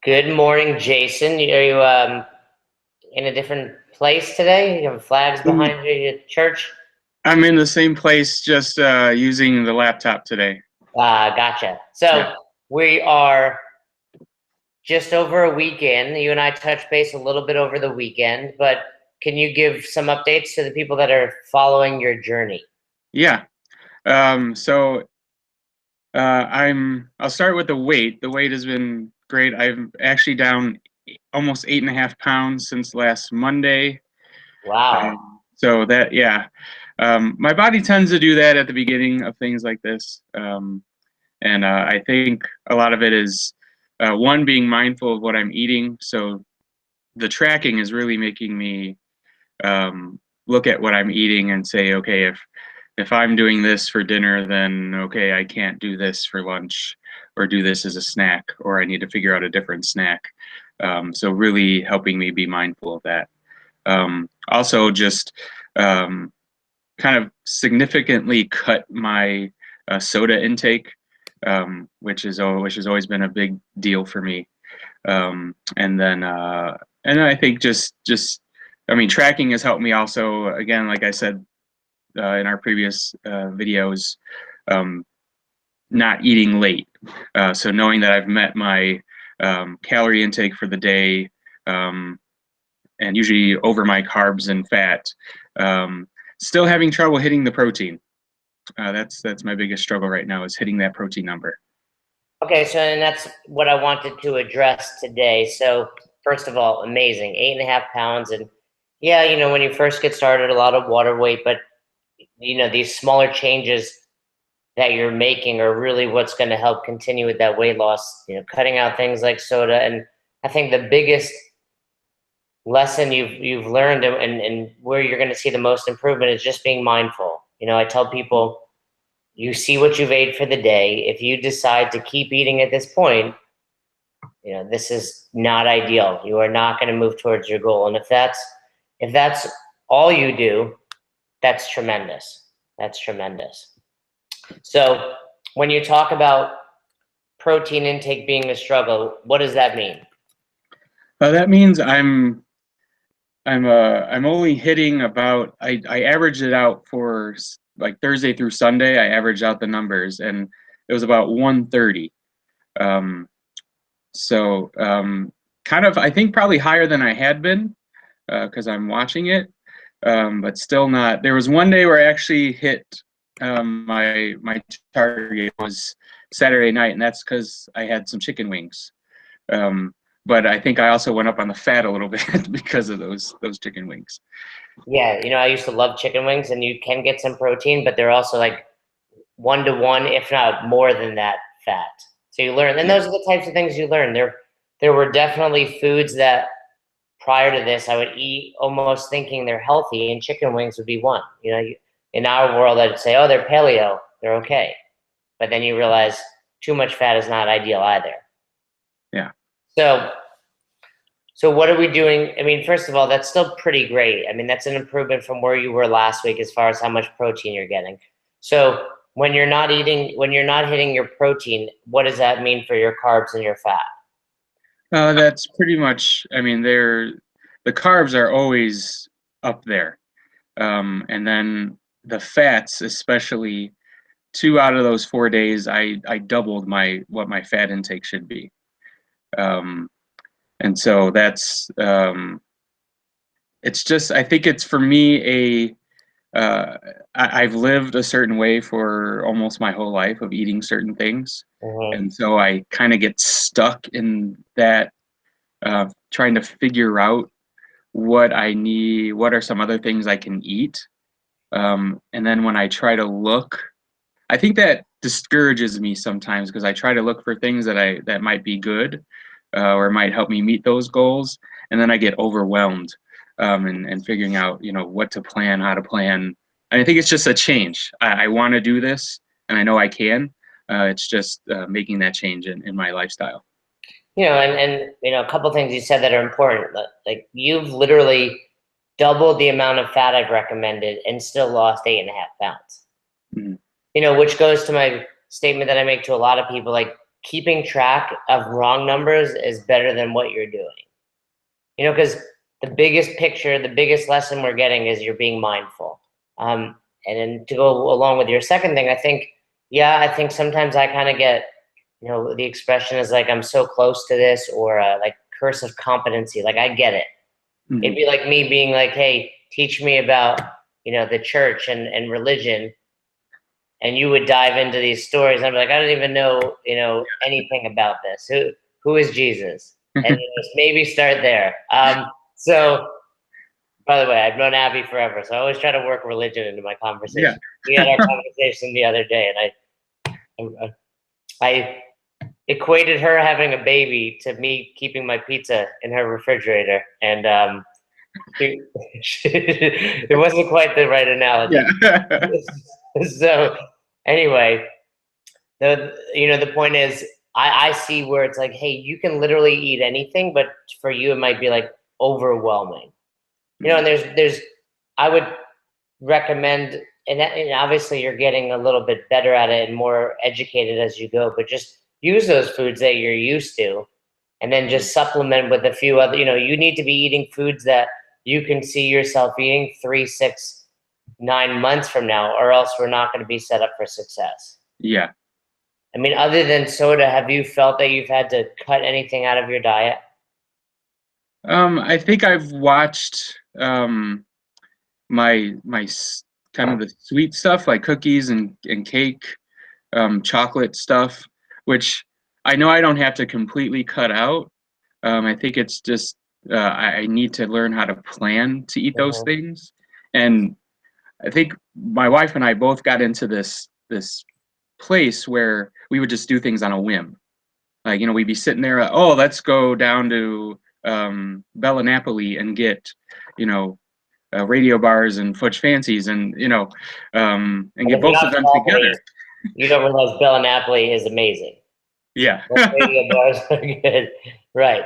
Good morning, Jason. Are you in a different place today? You have flags Mm, behind you at church? I'm in the same place, just using the laptop today. Gotcha. Yeah. So we are just over a weekend. You and I touched base a little bit over the weekend, but can you give some updates to the people that are following your journey? Yeah. So I'll start with the weight. The weight has been great. I'm actually down almost 8.5 pounds since last Monday. Wow. So that, yeah. My body tends to do that at the beginning of things like this. And I think a lot of it is one, being mindful of what I'm eating. So the tracking is really making me look at what I'm eating and say, okay, if I'm doing this for dinner, then okay, I can't do this for lunch or do this as a snack, or I need to figure out a different snack. So really helping me be mindful of that. Also, just um, kind of significantly cut my soda intake, which has always been a big deal for me. And I think just I mean, tracking has helped me also. Again, like I said in our previous videos, um, not eating late. So knowing that I've met my calorie intake for the day, um, and usually over my carbs and fat. Um, Still having trouble hitting the protein. That's my biggest struggle right now, is hitting that protein number. Okay, so and that's what I wanted to address today. So first of all, amazing, 8.5 pounds, and yeah, when you first get started, a lot of water weight, but these smaller changes that you're making are really what's going to help continue with that weight loss. Cutting out things like soda, and I think the biggest lesson you've learned and where you're going to see the most improvement is just being mindful. I tell people, you see what you've ate for the day. If you decide to keep eating at this point, this is not ideal. You are not going to move towards your goal. And if that's all you do, that's tremendous. That's tremendous. So when you talk about protein intake being a struggle, what does that mean? That means I'm only hitting about, I averaged it out for like Thursday through Sunday. I averaged out the numbers, and it was about 130. Um, so kind of, I think probably higher than I had been, because I'm watching it, but still not. There was one day where I actually hit my target. Was Saturday night, and that's because I had some chicken wings. Um, but I think I also went up on the fat a little bit because of those chicken wings. Yeah, I used to love chicken wings, and you can get some protein, but they're also like 1 to 1, if not more than that, fat. So you learn, and Yeah. those are the types of things you learn. There were definitely foods that prior to this I would eat almost thinking they're healthy, and chicken wings would be one. In our world, I'd say, oh, they're paleo, they're okay, but then you realize too much fat is not ideal either. Yeah. So So what are we doing? I mean, first of all, that's still pretty great. I mean, that's an improvement from where you were last week as far as how much protein you're getting. So when you're not hitting your protein, what does that mean for your carbs and your fat? That's pretty much. I mean, the carbs are always up there, and then the fats, especially 2 out of those 4 days, I doubled what my fat intake should be, um, and so that's it's just, I think it's, for me, a I've lived a certain way for almost my whole life of eating certain things, Hmm. and so I kind of get stuck in that, trying to figure out what I need, what are some other things I can eat. And then when I try to look, I think that discourages me sometimes, because I try to look for things that might be good, or might help me meet those goals, and then I get overwhelmed, and figuring out, what to plan, how to plan. And I think it's just a change. I want to do this, and I know I can. It's just making that change in my lifestyle. And a couple things you said that are important. Like you've literally doubled the amount of fat I've recommended and still lost 8.5 pounds. Mhm. Which goes to my statement that I make to a lot of people, like keeping track of wrong numbers is better than what you're doing. Because the biggest picture, the biggest lesson we're getting is you're being mindful. And then to go along with your second thing, I think sometimes I kind of get, the expression is like, I'm so close to this, or like curse of competency. Like, I get it. Mhm. It'd be like me being like, hey, teach me about, the church and religion. And you would dive into these stories. I'm like, I don't even know, anything about this. Who is Jesus? And maybe start there. So, by the way, I've known Abby forever, so I always try to work religion into my conversation. Yeah. We had our conversation the other day, and I equated her having a baby to me keeping my pizza in her refrigerator, and it wasn't quite the right analogy. Yeah. So, anyway, the point is, I see where it's like, hey, you can literally eat anything, but for you, it might be like overwhelming. And there's, I would recommend, and obviously you're getting a little bit better at it and more educated as you go, but just use those foods that you're used to, and then just supplement with a few other, you need to be eating foods that you can see yourself eating 3, 6, 9 months from now, or else we're not going to be set up for success. Yeah. I mean, other than soda, have you felt that you've had to cut anything out of your diet? I think I've watched my kind of the sweet stuff like cookies and cake, chocolate stuff, which I know I don't have to completely cut out. I think it's just I need to learn how to plan to eat those Mhm. things. And I think my wife and I both got into this place where we would just do things on a whim. Like, we'd be sitting there, oh, let's go down to Bella Napoli and get, radio bars and Fudge Fancies and, and And get if you're both not of them together. salty, you don't realize Bella Napoli is amazing. Yeah. Those radio bars are good. Right.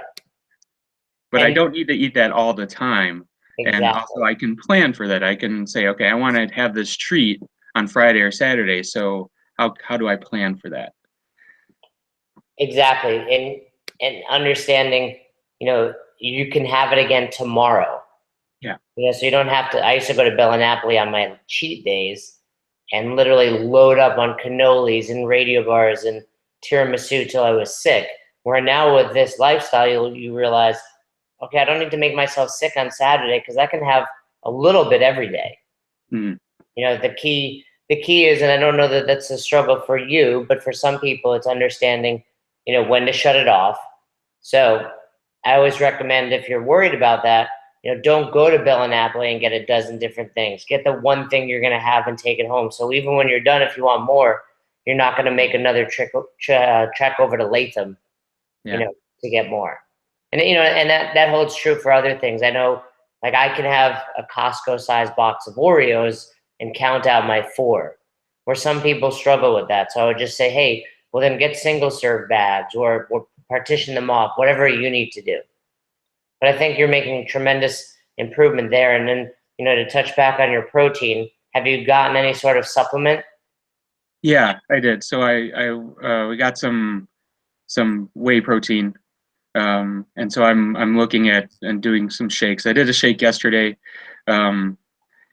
But I And don't need to eat that all the time. And exactly. also I can plan for that. I can say, okay, I want to have this treat on Friday or Saturday. So how do I plan for that? Exactly. And understanding, you can have it again tomorrow. Yeah. So you don't have to. I used to go to Bella Napoli on my cheat days and literally load up on cannolis and radio bars and tiramisu till I was sick. Where now with this lifestyle, you realize, okay, I don't need to make myself sick on Saturday because I can have a little bit every day. Mm-hmm. The key is, and I don't know that that's a struggle for you, but for some people, it's understanding, when to shut it off. So I always recommend, if you're worried about that, don't go to Bella Napoli and get a dozen different things. Get the one thing you're going to have and take it home. So even when you're done, if you want more, you're not going to make another trek over to Latham, Yeah. to get more. And that holds true for other things. I know, like, I can have a Costco-sized box of Oreos and count out my 4, where some people struggle with that. So I would just say, hey, well, then get single-serve bags or partition them off, whatever you need to do. But I think you're making tremendous improvement there. And then, to touch back on your protein, have you gotten any sort of supplement? Yeah, I did. So we got some whey protein. And so I'm looking at and doing some shakes. I did a shake yesterday. It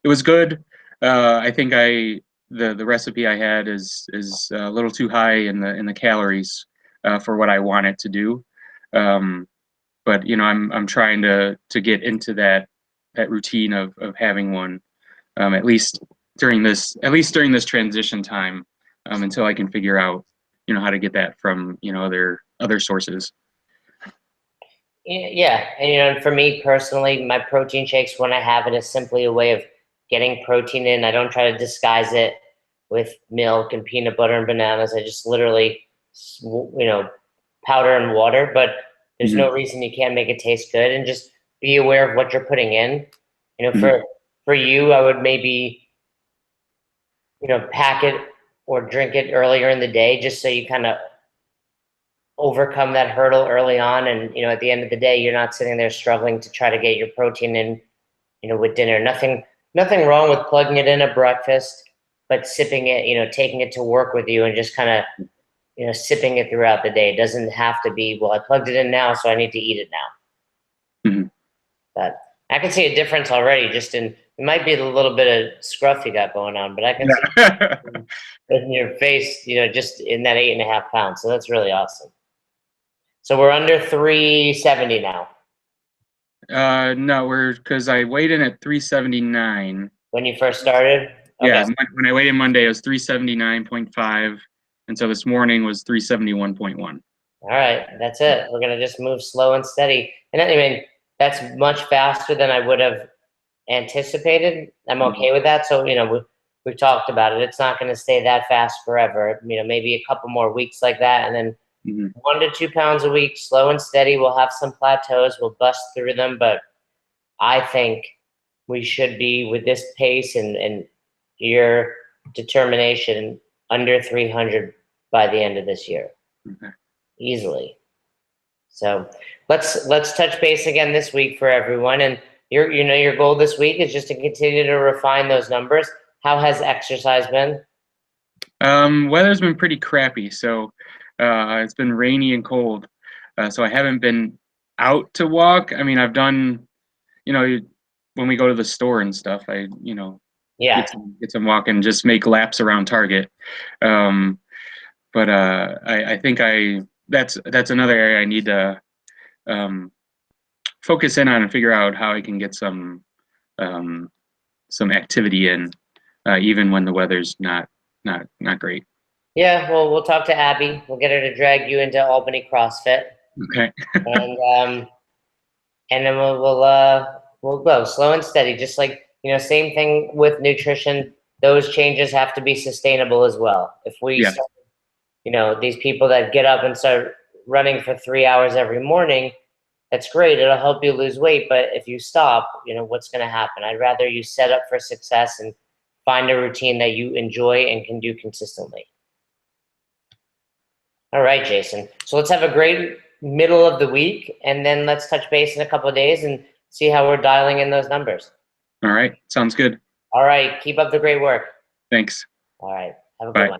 was good. I think the recipe I had is a little too high in the calories for what I want it to do. But I'm trying to get into that routine of having one at least during this transition time until I can figure out how to get that from other sources. Yeah, and for me personally, my protein shakes, when I have it, is simply a way of getting protein in. I don't try to disguise it with milk and peanut butter and bananas. I just literally, powder and water. But there's Mhm. no reason you can't make it taste good, and just be aware of what you're putting in. Mhm. For you, I would maybe, pack it or drink it earlier in the day, just so you kind of overcome that hurdle early on. And at the end of the day, you're not sitting there struggling to try to get your protein in, with dinner. Nothing wrong with plugging it in at breakfast, but sipping it, taking it to work with you, and just kind of sipping it throughout the day. It doesn't have to be, well, I plugged it in now, so I need to eat it now. Hmm. But I can see a difference already. Just it might be a little bit of scruff you got going on, but I can see Yeah. in your face, just in that 8.5 pounds. So that's really awesome. So we're under 370 now. No, because I weighed in at 379. When you first started? Yeah, Okay. when I weighed in Monday, it was 379.5, and so this morning was 371.1. All right. That's it. We're going to just move slow and steady. And I mean, that's much faster than I would have anticipated. I'm okay with that. So, we've talked about it. It's not going to stay that fast forever. Maybe a couple more weeks like that. And then Mm-hmm. 1 to 2 pounds a week, slow and steady. We'll have some plateaus. We'll bust through them. But I think we should be, with this pace and your determination, under 300 by the end of this year. Okay. Easily. So let's touch base again this week for everyone. And your goal this week is just to continue to refine those numbers. How has exercise been? Weather's been pretty crappy, so it's been rainy and cold. So I haven't been out to walk. I mean, I've done, when we go to the store and stuff, Yeah. get some walk and just make laps around Target. But I think that's another area I need to focus in on and figure out how I can get some activity in, even when the weather's not great. Yeah, well, we'll talk to Abby. We'll get her to drag you into Albany CrossFit. Okay. And then we'll go slow and steady. Just like, same thing with nutrition. Those changes have to be sustainable as well. If we Yeah. start, these people that get up and start running for 3 hours every morning, that's great. It'll help you lose weight. But if you stop, what's going to happen? I'd rather you set up for success and find a routine that you enjoy and can do consistently. All right, Jason. So let's have a great middle of the week, and then let's touch base in a couple of days and see how we're dialing in those numbers. All right. Sounds good. All right. Keep up the great work. Thanks. All right. Have a Bye. good one.